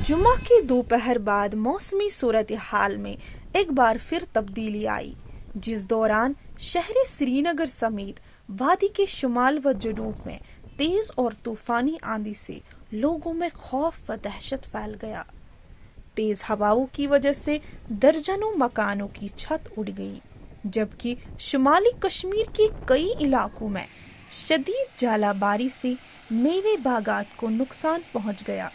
जुम्मा की दोपहर बाद मौसमी सूरत हाल में एक बार फिर तब्दीली आई, जिस दौरान शहर श्रीनगर समेत वादी के शुमाल व जनूब में तेज और तूफानी आंधी से लोगों में खौफ व दहशत फैल गया। तेज हवाओं की वजह से दर्जनों मकानों की छत उड़ गई, जबकि शुमाली कश्मीर के कई इलाकों में शदीद जालाबारी से मेवे बागात को नुकसान पहुंच गया।